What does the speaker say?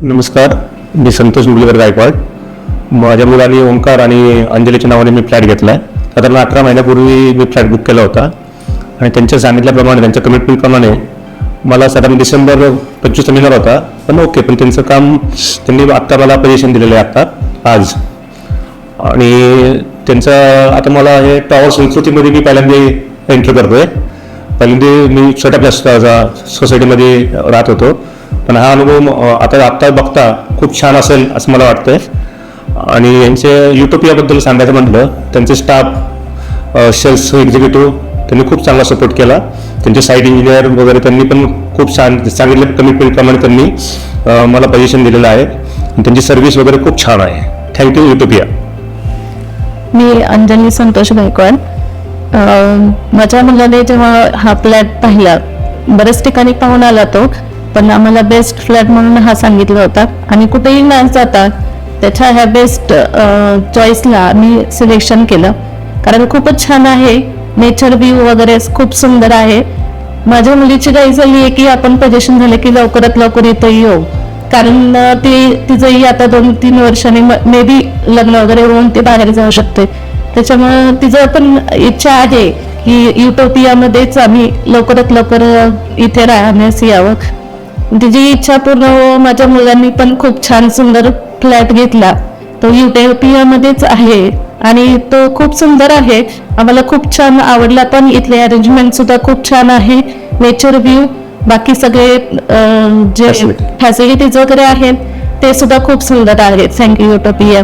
नमस्कार, मी संतोष मुरलीधर गायकवाड. माझ्या मुलांनी ओंकार आणि अंजलीच्या नावाने मी फ्लॅट घेतला आहे. साधारण 18 महिन्यापूर्वी मी फ्लॅट बुक केला होता आणि त्यांच्या सांगितल्याप्रमाणे, त्यांच्या कमिटमेंटप्रमाणे मला साधारण डिसेंबर 25 मिळणार होता. पण ओके, पण त्यांचं काम त्यांनी आत्ता मला पोझिशन दिलेलं आहे आत्ता आज. आणि त्यांचं आता मला हे टॉवर संस्कृतीमध्ये मी पहिल्यांदा एंटर करतो आहे. पहिल्यांदा मी छोट्या प्लॅस्टरचा सोसायटीमध्ये राहत होतो, पण हा अनुभव आत्ता बघता खूप छान असेल असं मला वाटतंय. आणि यांचे युटोपियाबद्दल सांगायचं म्हटलं, त्यांचे स्टाफ, सेल्स एक्झिक्युटिव्ह त्यांनी खूप चांगला सपोर्ट केला. त्यांचे साईट इंजिनियर वगैरे त्यांनी पण खूप छान सांगितलं, कमिटमेंटप्रमाणे त्यांनी मला पोझिशन दिलेलं आहे. त्यांची सर्व्हिस वगैरे खूप छान आहे. Thank you Utopia. मी अंजली संतोष गायकवाड. माझ्या मुलाने जेव्हा हा फ्लॅट पाहिला, बऱ्याच ठिकाणी पाहून आला तो, पण आम्हाला बेस्ट फ्लॅट म्हणून हा सांगितला होता. आणि कुठेही न जाता त्याच्या ह्या बेस्ट चॉईसला मी सिलेक्शन केलं, कारण खूपच छान आहे. नेचर व्ह्यू वगैरे खूप सुंदर आहे. माझ्या मुलीची काही झाली आहे की आपण पोझिशन झाले की लवकरात लवकर इथं येऊ, कारण तिचंही आता 2-3 वर्षांनी मे बी लग्न वगैरे होऊन ती बाहेर जाऊ शकते. त्याच्यामुळे तिचं पण इच्छा आहे की युटोपियामध्येच आम्ही लवकरात लवकर इथे राहण्यास यावं. तिची इच्छा पूर्ण हो. माझ्या मुलांनी पण खूप छान सुंदर फ्लॅट घेतला, तो युटोपियामध्येच आहे आणि तो खूप सुंदर आहे. आम्हाला खूप छान आवडला, पण इथले अरेंजमेंट सुद्धा खूप छान आहे. नेचर व्ह्यू, बाकी सगळे जे फॅसिलिटीज वगैरे आहेत ते सुद्धा खूप सुंदर आहेत. Thank you utopia.